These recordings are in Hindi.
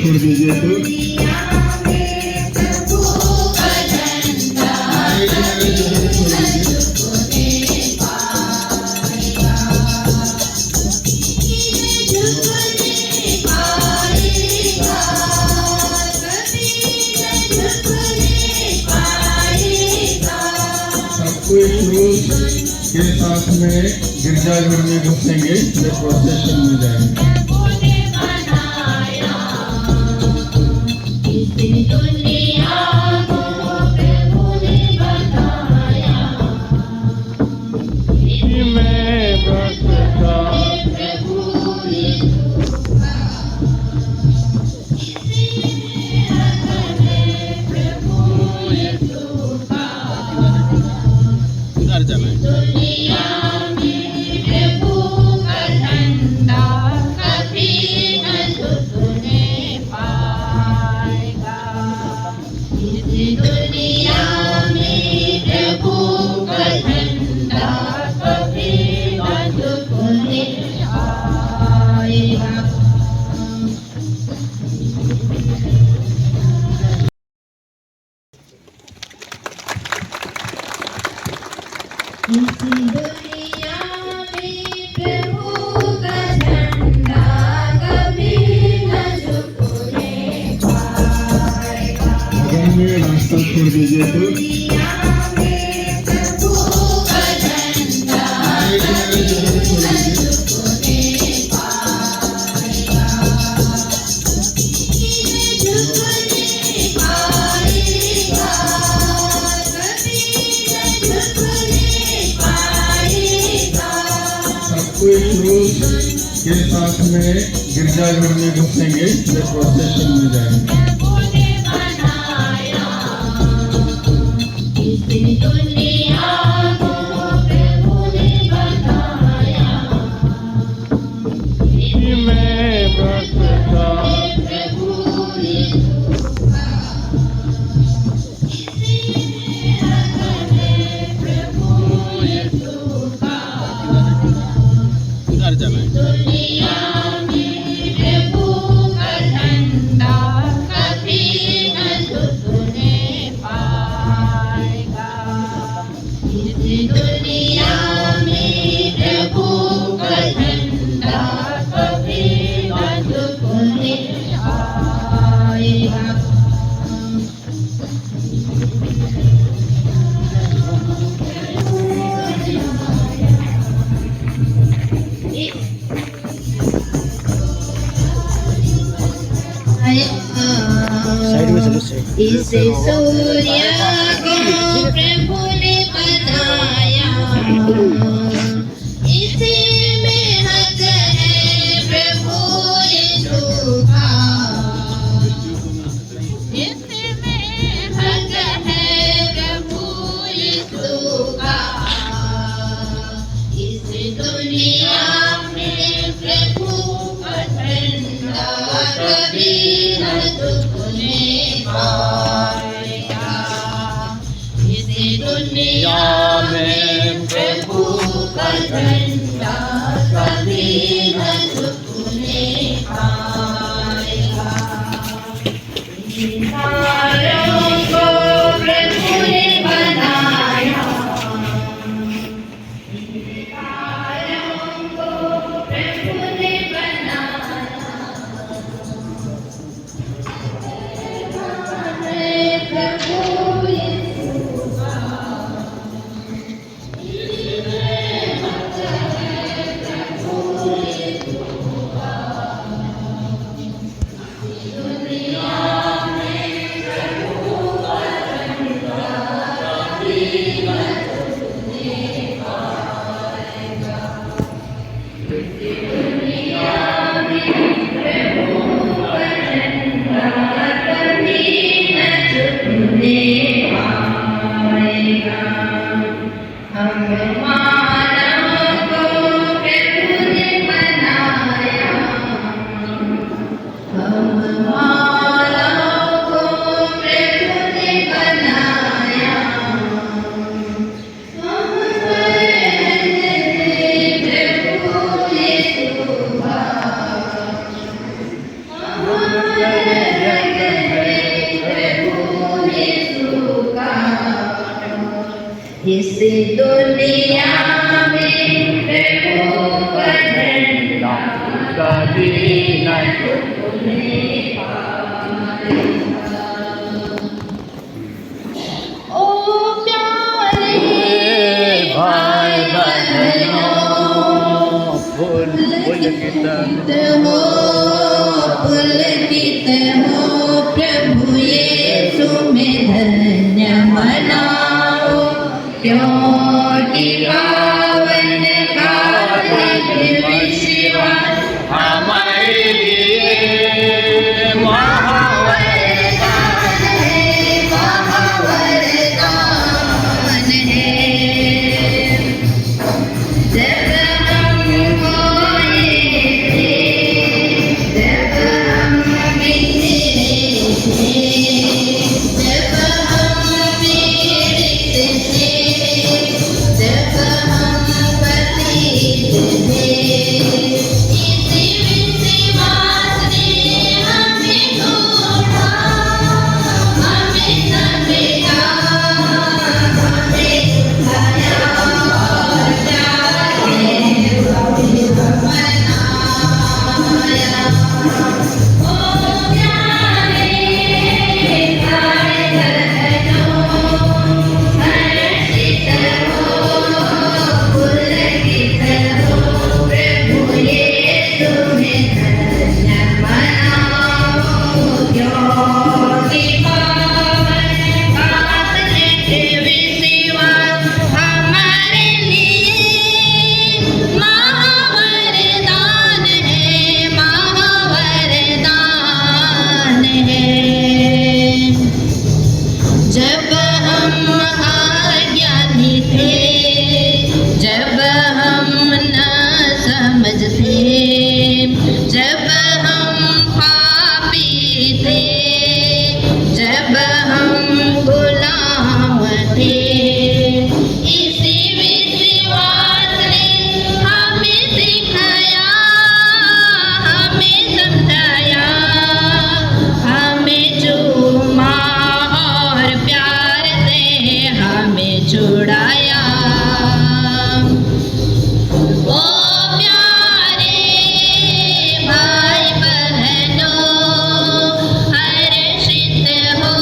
छोड़ दीजिए तो के साथ में गिरजाघर में घुसेंगे, फिर प्रोसेशन में जाएंगे। रास्ता छोड़ दीजिए तो के साथ में गिरजाघर में घुसेंगे, फिर प्रोसेशन में जाएंगे। इसे सूर्य को प्रभु ने बनाया, इसी में हक है प्रभु यीशु का, इसी में हक है प्रभु यीशु का। इस दुनिया में प्रभु का झंडा कभी न झुकने पाएगा। इस दुनिया में प्रभु का झंडा कभी न झुकने पाएगा। सितारों को प्रभु ने बनाया, सितारों को प्रभु ने बनाया, प्रभु यीशु का, इस दुनिया में प्रभु वंदन कभी न ओ प्यारे भाई बहनों फूल पुलकित हो पुलकित हो प्रभु यीशु में धन्य मनाओ क्योंकि पावन काल विश्वास हमारे लिए महावरदान है जब हम खोए थे जब हम बिखरे थे जब हम पीड़ित थे जब हम पतित थे इसी विश्वास ने हमें ढूंढा हमें समेटा हमें उठाया प्यार ने मनाया ओ प्यारे भाई बहनों हर्षित हो पुलकित हो प्रभु यीशु में धन्य मनाओ क्योंकि पावन काल विश्वास हमारे लिए महावरदान है जब हम अज्ञानी थे जब हम न समझते जब हम पापी थे जब हम गुलाम थे इसी विश्वास ने हमें सिखाया हमें समझाया हमें चूमा और प्यार से हमें छुड़ाया ओ प्यारे भाई बहनों हर्षित हो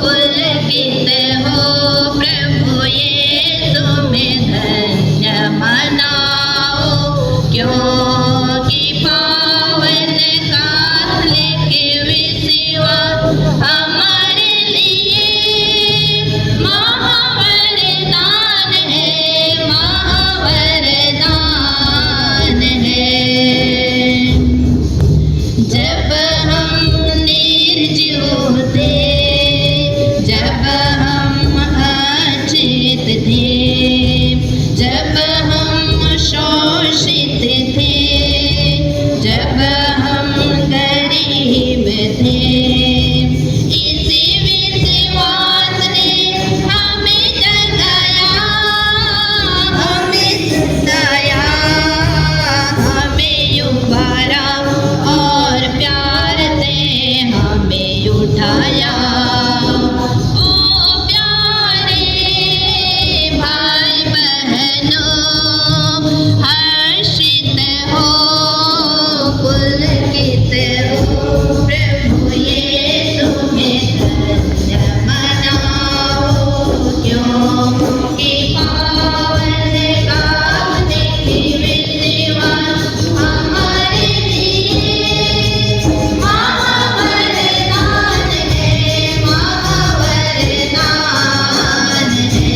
पुलकित हो प्रभु यीशु में धन्य मनाओ क्योंकि पावन काल विश्वास हमारे लिए महावरदान है जब हम निर्जीव थे जब हम अचेत थे जब हम शोषित थे जब हम गरीब थे इसी विश्वास ने हमें जगाया हमें सताया हमें उबारा और प्यार से हमें उठाया ओ प्यारे भाई बहनों हर्षित हो पुलकित हो प्रभु यीशु में धन्य मनाओ क्योंकि पावन काल विश्वास हमारे लिए महावरदान है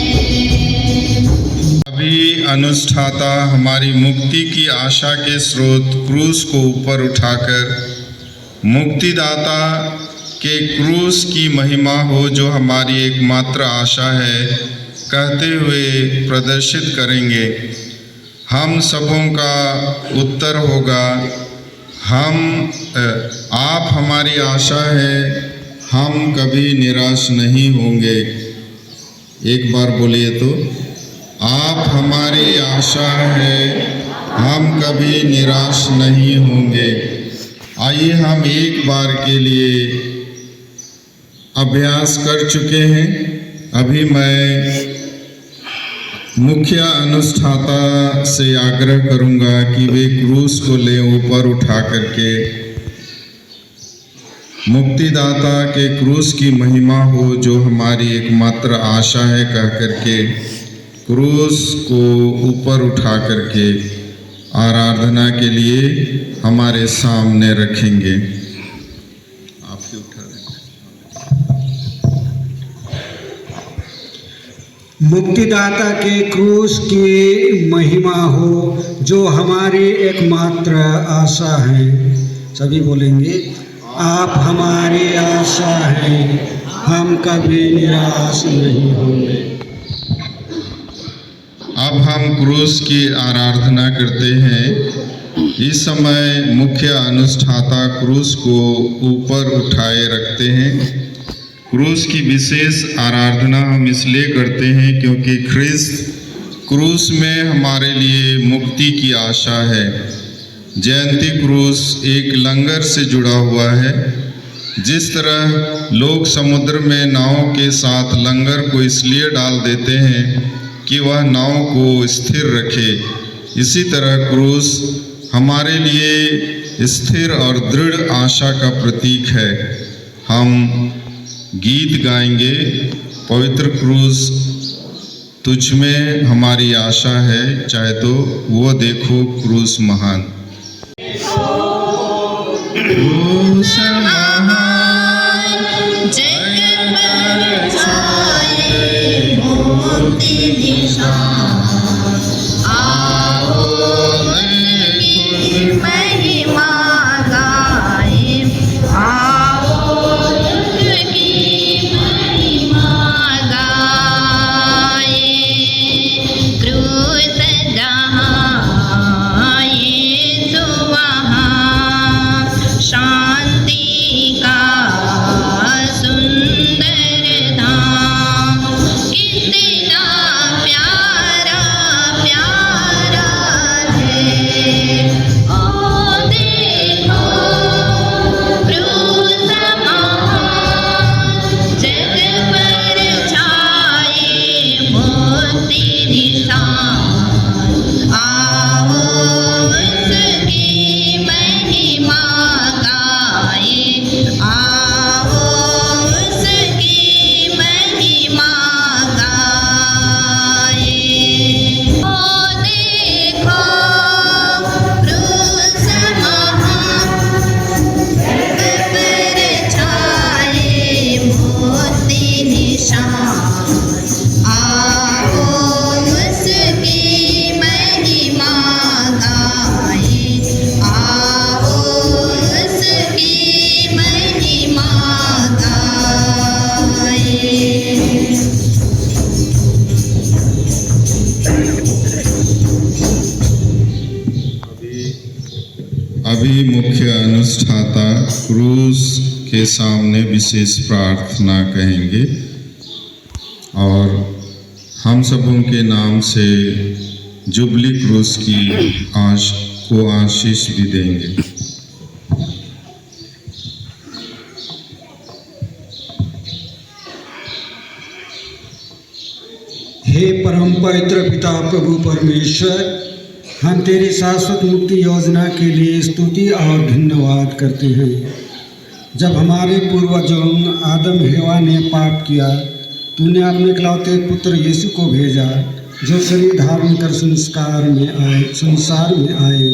अभी अनुष्ठाता हमारी मुक्ति की आशा के स्रोत क्रूस को ऊपर उठाकर मुक्तिदाता के क्रूस की महिमा हो जो हमारी एकमात्र आशा है कहते हुए प्रदर्शित करेंगे। हम सबों का उत्तर होगा आप हमारी आशा है, हम कभी निराश नहीं होंगे। एक बार बोलिए तो, आप हमारी आशा है, हम कभी निराश नहीं होंगे। आइए हम एक बार के लिए अभ्यास कर चुके हैं, अभी मैं मुख्य अनुष्ठाता से आग्रह करूंगा कि वे क्रूस को ले ऊपर उठा करके मुक्तिदाता के क्रूस की महिमा हो जो हमारी एकमात्र आशा है कह करके क्रूस को ऊपर उठा करके आराधना के लिए हमारे सामने रखेंगे। आप ही उठा दें। मुक्तिदाता के क्रूस की महिमा हो जो हमारी एकमात्र आशा है। सभी बोलेंगे, आप हमारी आशा हैं, हम कभी निराश नहीं होंगे। अब हम क्रूस की आराधना करते हैं। इस समय मुख्य अनुष्ठाता क्रूस को ऊपर उठाए रखते हैं। क्रूस की विशेष आराधना हम इसलिए करते हैं क्योंकि ख्रिस्त क्रूस में हमारे लिए मुक्ति की आशा है। जयंती क्रूस एक लंगर से जुड़ा हुआ है। जिस तरह लोग समुद्र में नाव के साथ लंगर को इसलिए डाल देते हैं कि वह नाव को स्थिर रखे, इसी तरह क्रूस हमारे लिए स्थिर और दृढ़ आशा का प्रतीक है। हम गीत गाएंगे, पवित्र क्रूस तुझ में हमारी आशा है, चाहे तो वो देखो क्रूस महान। क्रूस महान जग पर छाए मुक्ति निशान, आओ उसकी महिमा गाए, आओ उसकी महिमा गाए। क्रूस जहाँ यीशु वहाँ, शांति का सुंदर धाम, कितना प्यारा प्यारा है। ओ देखो क्रूस महान, जग पर छाए मुक्ति निशान, आओ उसकी महिमा गाए, आओ उसकी महिमा गाए। ओ देखो क्रूस महान, जग पर छाए मुक्ति निशान, आओ उसकी महिमा गाए, आओ उसकी महिमा गाए। अभी मुख्य अनुष्ठाता क्रूस के सामने विशेष प्रार्थना कहेंगे और हम सबों के नाम से जुबली क्रूस की आशीष भी देंगे। हे परम पवित्र पिता प्रभु परमेश्वर, हम तेरी शाश्वत मुक्ति योजना के लिए स्तुति और धन्यवाद करते हैं। जब हमारे पूर्वजों आदम हेवा ने पाप किया, तूने अपने इकलौते पुत्र यीशु को भेजा जो शरीर धारण कर संसार में आए।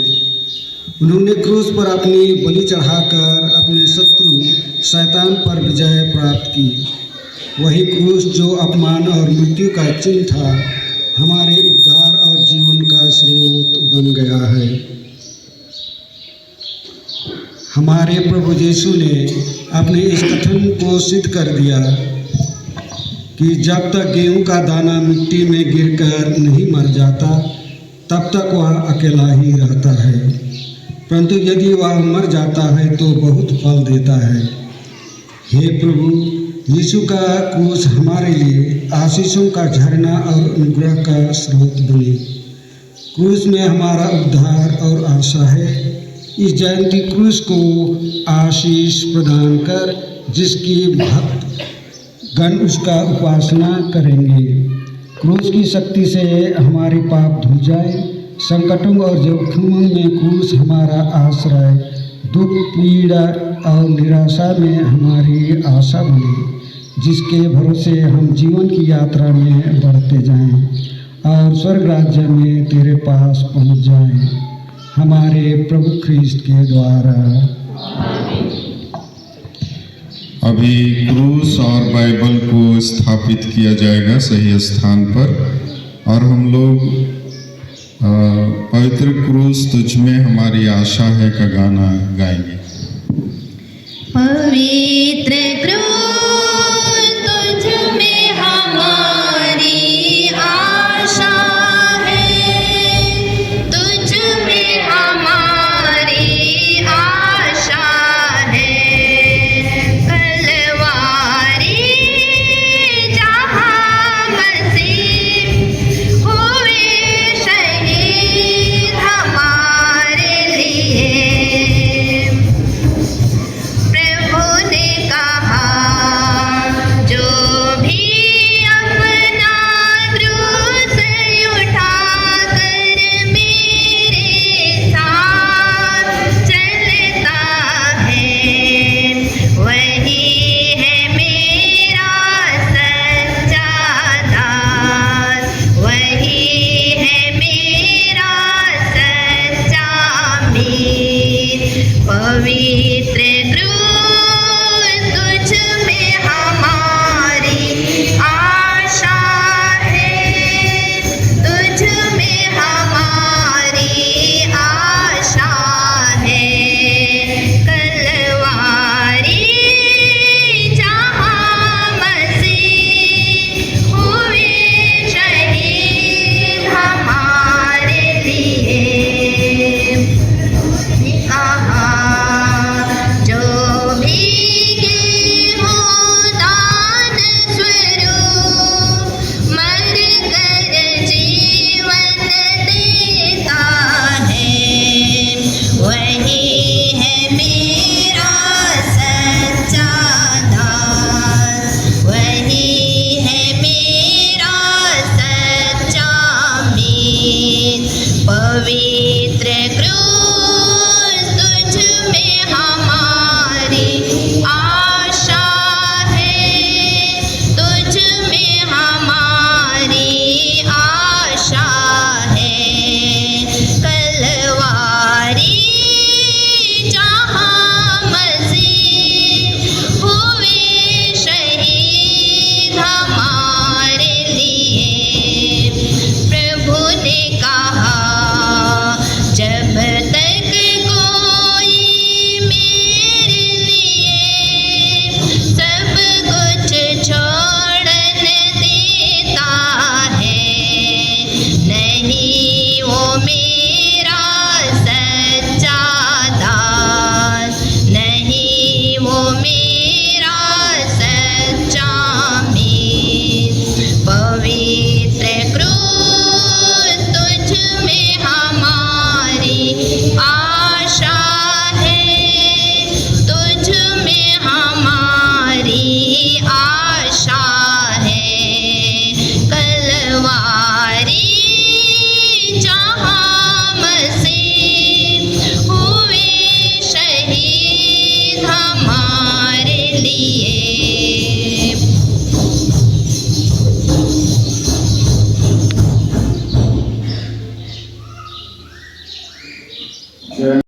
उन्होंने क्रूस पर अपनी बलि चढ़ाकर अपने शत्रु शैतान पर विजय प्राप्त की। वही क्रूस जो अपमान और मृत्यु का चिन्ह था, हमारे उद्धार और जीवन का स्रोत बन गया है। हमारे प्रभु यीशु ने अपने इस कथन को सिद्ध कर दिया कि जब तक गेहूं का दाना मिट्टी में गिरकर नहीं मर जाता, तब तक वह अकेला ही रहता है, परंतु यदि वह मर जाता है तो बहुत फल देता है। हे प्रभु, यीशु का क्रूस हमारे लिए आशीषों का झरना और अनुग्रह का स्रोत बने। क्रूस में हमारा उद्धार और आशा है। इस जयंती क्रूस को आशीष प्रदान कर, जिसकी भक्त गण उसका उपासना करेंगे। क्रूस की शक्ति से हमारे पाप धुल जाए। संकटों और जोखिमों में क्रूस हमारा आश्रय, दुख पीड़ा और निराशा में हमारी आशा बने, जिसके भरोसे हम जीवन की यात्रा में बढ़ते जाएं और स्वर्ग राज्य में तेरे पास पहुंच जाएं, हमारे प्रभु ख्रीस्त के द्वारा। अभी क्रूस और बाइबल को स्थापित किया जाएगा सही स्थान पर, और हम लोग पवित्र क्रूस तुझ में हमारी आशा है का गाना गाएंगे। पवित्र